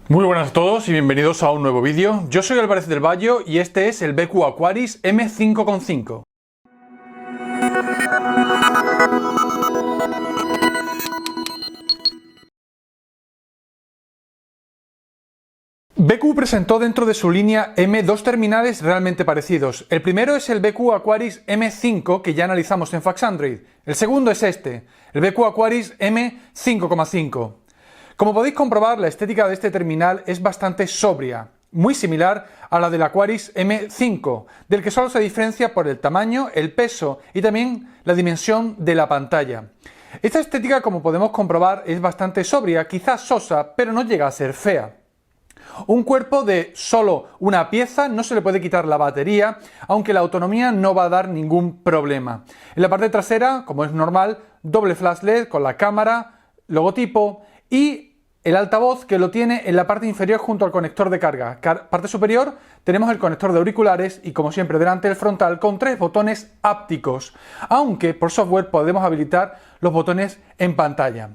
Muy buenas a todos y bienvenidos a un nuevo vídeo. Yo soy Álvarez del Valle y este es el BQ Aquaris M5.5. BQ presentó dentro de su línea M dos terminales realmente parecidos. El primero es el BQ Aquaris M5 que ya analizamos en Faxandroid. El segundo es este, el BQ Aquaris M5.5. Como podéis comprobar, la estética de este terminal es bastante sobria, muy similar a la del Aquaris M5, del que solo se diferencia por el tamaño, el peso y también la dimensión de la pantalla. Esta estética, como podemos comprobar, es bastante sobria, quizás sosa, pero no llega a ser fea. Un cuerpo de solo una pieza, no se le puede quitar la batería, aunque la autonomía no va a dar ningún problema. En la parte trasera, como es normal, doble flash LED con la cámara, logotipo y el altavoz que lo tiene en la parte inferior junto al conector de carga. Parte superior tenemos el conector de auriculares y, como siempre, delante el frontal con tres botones ápticos, aunque por software podemos habilitar los botones en pantalla.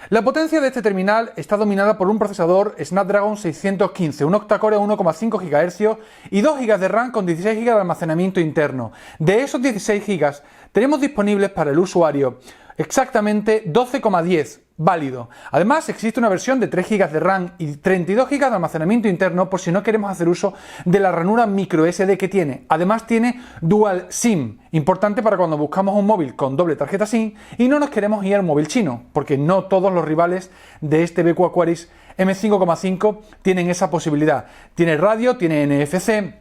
La potencia de este terminal está dominada por un procesador Snapdragon 615, un octa-core a 1,5 GHz y 2 GB de RAM con 16 GB de almacenamiento interno. De esos 16 GB tenemos disponibles para el usuario exactamente 12,10 válido. Además, existe una versión de 3 GB de RAM y 32 GB de almacenamiento interno por si no queremos hacer uso de la ranura micro SD que tiene. Además, tiene Dual SIM, importante para cuando buscamos un móvil con doble tarjeta SIM y no nos queremos ir al móvil chino, porque no todos los rivales de este BQ Aquaris M5.5 tienen esa posibilidad. Tiene radio, tiene NFC.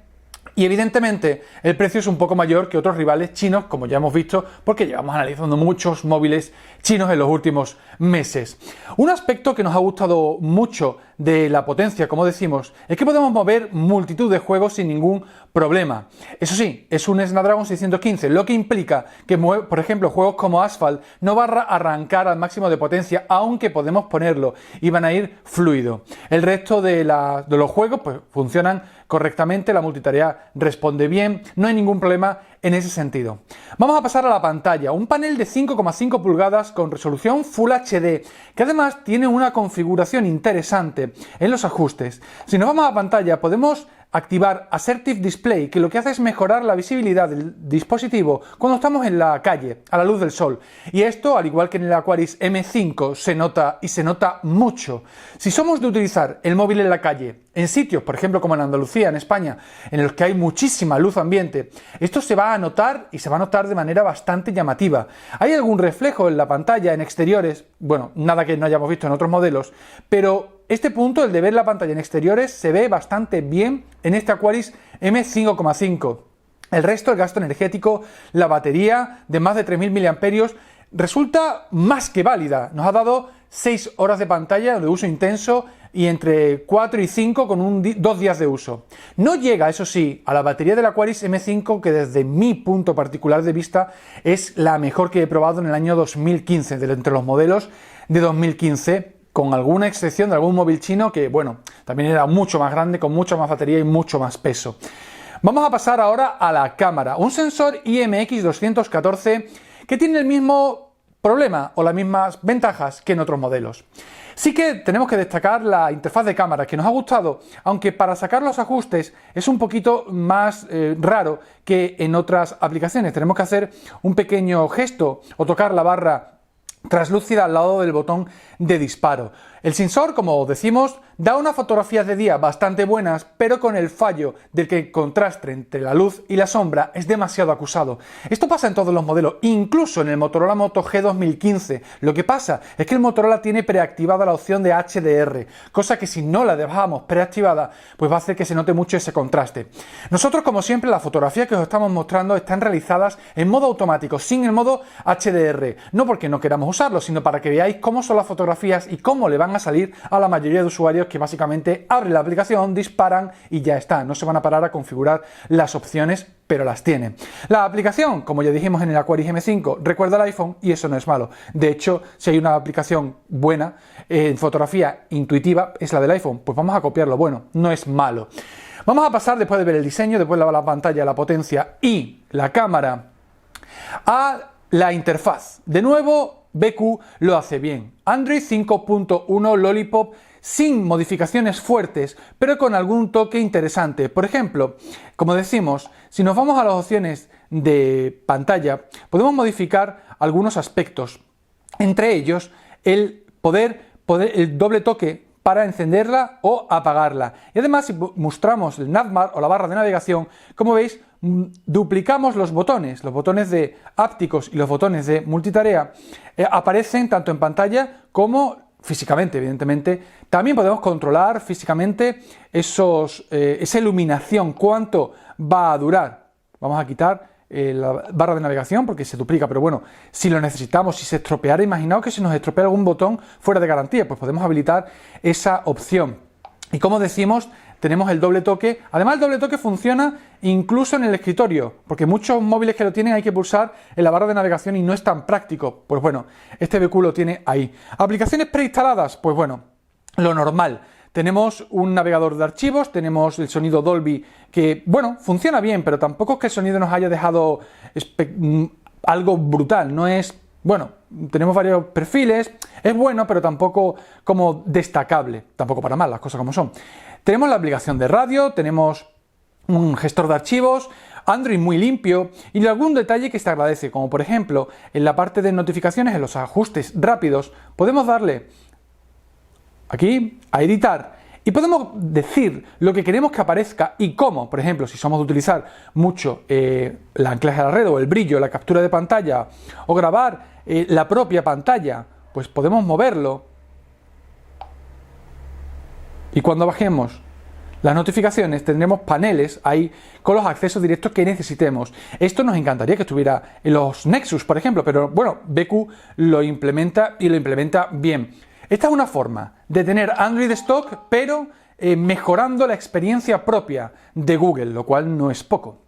Y evidentemente el precio es un poco mayor que otros rivales chinos, como ya hemos visto, porque llevamos analizando muchos móviles chinos en los últimos meses. Un aspecto que nos ha gustado mucho de la potencia, como decimos, es que podemos mover multitud de juegos sin ningún problema. Eso sí, es un Snapdragon 615, lo que implica que, por ejemplo, juegos como Asphalt no va a arrancar al máximo de potencia, aunque podemos ponerlo y van a ir fluido. El resto de los juegos pues funcionan correctamente, la multitarea responde bien, no hay ningún problema en ese sentido. Vamos a pasar a la pantalla, un panel de 5,5 pulgadas con resolución Full HD, que además tiene una configuración interesante en los ajustes. Si nos vamos a la pantalla podemos activar Assertive Display, que lo que hace es mejorar la visibilidad del dispositivo cuando estamos en la calle, a la luz del sol. Y esto, al igual que en el Aquaris M5, se nota y se nota mucho. Si somos de utilizar el móvil en la calle, en sitios, por ejemplo, como en Andalucía, en España, en los que hay muchísima luz ambiente, esto se va a notar y se va a notar de manera bastante llamativa. Hay algún reflejo en la pantalla, en exteriores, bueno, nada que no hayamos visto en otros modelos, pero este punto, el de ver la pantalla en exteriores, se ve bastante bien en este Aquaris M5.5. El resto, el gasto energético, la batería de más de 3000 mAh, resulta más que válida. Nos ha dado 6 horas de pantalla de uso intenso y entre 4 y 5 con 2 días de uso. No llega, eso sí, a la batería del Aquaris M5, que desde mi punto particular de vista es la mejor que he probado en el año 2015, entre los modelos de 2015, con alguna excepción de algún móvil chino que, bueno, también era mucho más grande, con mucha más batería y mucho más peso. Vamos a pasar ahora a la cámara. Un sensor IMX214 que tiene el mismo problema o las mismas ventajas que en otros modelos. Sí que tenemos que destacar la interfaz de cámara, que nos ha gustado, aunque para sacar los ajustes es un poquito más raro que en otras aplicaciones. Tenemos que hacer un pequeño gesto o tocar la barra translúcida al lado del botón de disparo. El sensor, como decimos, da unas fotografías de día bastante buenas, pero con el fallo del que el contraste entre la luz y la sombra es demasiado acusado. Esto pasa en todos los modelos, incluso en el Motorola Moto G 2015. Lo que pasa es que el Motorola tiene preactivada la opción de HDR, cosa que si no la dejamos preactivada, pues va a hacer que se note mucho ese contraste. Nosotros, como siempre, las fotografías que os estamos mostrando están realizadas en modo automático, sin el modo HDR. No porque no queramos usarlo, sino para que veáis cómo son las fotografías y cómo le van a salir a la mayoría de usuarios que básicamente abren la aplicación, disparan y ya está. No se van a parar a configurar las opciones, pero las tienen. La aplicación, como ya dijimos en el Aquaris M5, recuerda al iPhone y eso no es malo. De hecho, si hay una aplicación buena en fotografía intuitiva, es la del iPhone. Pues vamos a copiarlo. Bueno, no es malo. Vamos a pasar, después de ver el diseño, después de la pantalla, la potencia y la cámara, a la interfaz. De nuevo, BQ lo hace bien. Android 5.1 Lollipop sin modificaciones fuertes, pero con algún toque interesante. Por ejemplo, como decimos, si nos vamos a las opciones de pantalla, podemos modificar algunos aspectos. Entre ellos, el el doble toque para encenderla o apagarla. Y además, si mostramos el navbar o la barra de navegación, como veis, duplicamos los botones de ápticos y los botones de multitarea, aparecen tanto en pantalla como físicamente, evidentemente. También podemos controlar físicamente esa iluminación, cuánto va a durar. Vamos a quitar la barra de navegación porque se duplica, pero bueno, si lo necesitamos, si se estropeara, imaginaos que se nos estropea algún botón fuera de garantía, pues podemos habilitar esa opción. Y como decimos, tenemos el doble toque. Además, el doble toque funciona incluso en el escritorio, porque muchos móviles que lo tienen hay que pulsar en la barra de navegación y no es tan práctico. Pues bueno, este BQ lo tiene ahí. Aplicaciones preinstaladas, pues bueno, lo normal. Tenemos un navegador de archivos, tenemos el sonido Dolby que, bueno, funciona bien, pero tampoco es que el sonido nos haya dejado algo brutal, no es... Bueno, tenemos varios perfiles, es bueno, pero tampoco como destacable, tampoco para mal, las cosas como son. Tenemos la aplicación de radio, tenemos un gestor de archivos, Android muy limpio y algún detalle que se agradece, como por ejemplo, en la parte de notificaciones, en los ajustes rápidos, podemos darle aquí a editar y podemos decir lo que queremos que aparezca y cómo. Por ejemplo, si somos de utilizar mucho el anclaje a la red o el brillo, la captura de pantalla o grabar la propia pantalla, pues podemos moverlo. Y cuando bajemos las notificaciones tendremos paneles ahí con los accesos directos que necesitemos. Esto nos encantaría que estuviera en los Nexus, por ejemplo, pero bueno, BQ lo implementa y lo implementa bien. Esta es una forma de tener Android stock, pero mejorando la experiencia propia de Google, lo cual no es poco.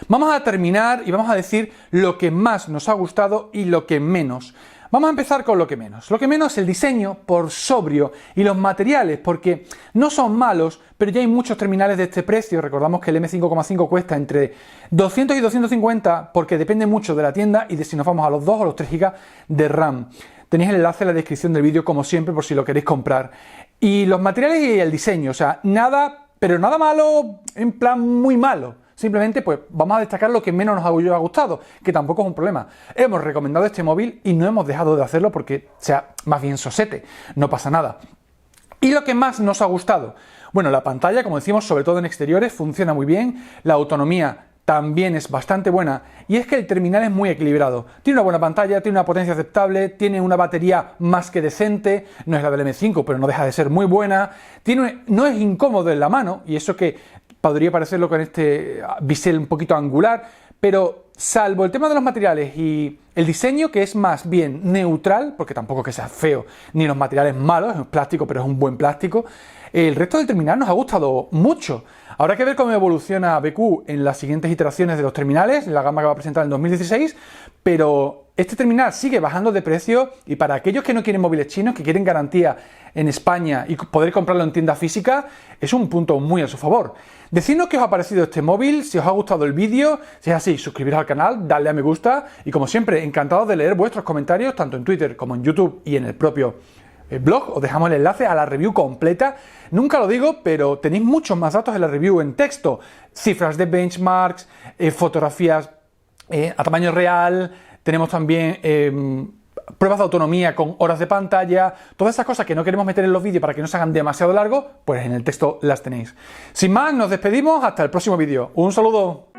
Vamos a terminar y vamos a decir lo que más nos ha gustado y lo que menos. Vamos a empezar con lo que menos. Lo que menos es el diseño por sobrio y los materiales, porque no son malos, pero ya hay muchos terminales de este precio. Recordamos que el M5,5 cuesta entre 200 y 250, porque depende mucho de la tienda y de si nos vamos a los 2 o los 3 GB de RAM. Tenéis el enlace en la descripción del vídeo, como siempre, por si lo queréis comprar. Y los materiales y el diseño, o sea, nada, pero nada malo, en plan muy malo. Simplemente, pues, vamos a destacar lo que menos nos ha gustado, que tampoco es un problema. Hemos recomendado este móvil y no hemos dejado de hacerlo porque sea más bien sosete, no pasa nada. ¿Y lo que más nos ha gustado? Bueno, la pantalla, como decimos, sobre todo en exteriores, funciona muy bien, la autonomía también es bastante buena y es que el terminal es muy equilibrado. Tiene una buena pantalla, tiene una potencia aceptable, tiene una batería más que decente, no es la del M5, pero no deja de ser muy buena, no es incómodo en la mano, y eso que podría parecerlo con este bisel un poquito angular, pero salvo el tema de los materiales y el diseño, que es más bien neutral, porque tampoco que sea feo, ni los materiales malos, es plástico, pero es un buen plástico, el resto del terminal nos ha gustado mucho. Habrá que ver cómo evoluciona BQ en las siguientes iteraciones de los terminales, en la gama que va a presentar en 2016, pero este terminal sigue bajando de precio y para aquellos que no quieren móviles chinos, que quieren garantía en España y poder comprarlo en tienda física, es un punto muy a su favor. Decidnos qué os ha parecido este móvil, si os ha gustado el vídeo, si es así, suscribiros al canal, darle a me gusta y como siempre, encantado de leer vuestros comentarios, tanto en Twitter como en YouTube y en el propio blog. Os dejamos el enlace a la review completa. Nunca lo digo, pero tenéis muchos más datos en la review en texto, cifras de benchmarks, fotografías a tamaño real, tenemos también pruebas de autonomía con horas de pantalla, todas esas cosas que no queremos meter en los vídeos para que no se hagan demasiado largos, pues en el texto las tenéis. Sin más, nos despedimos, hasta el próximo vídeo. Un saludo.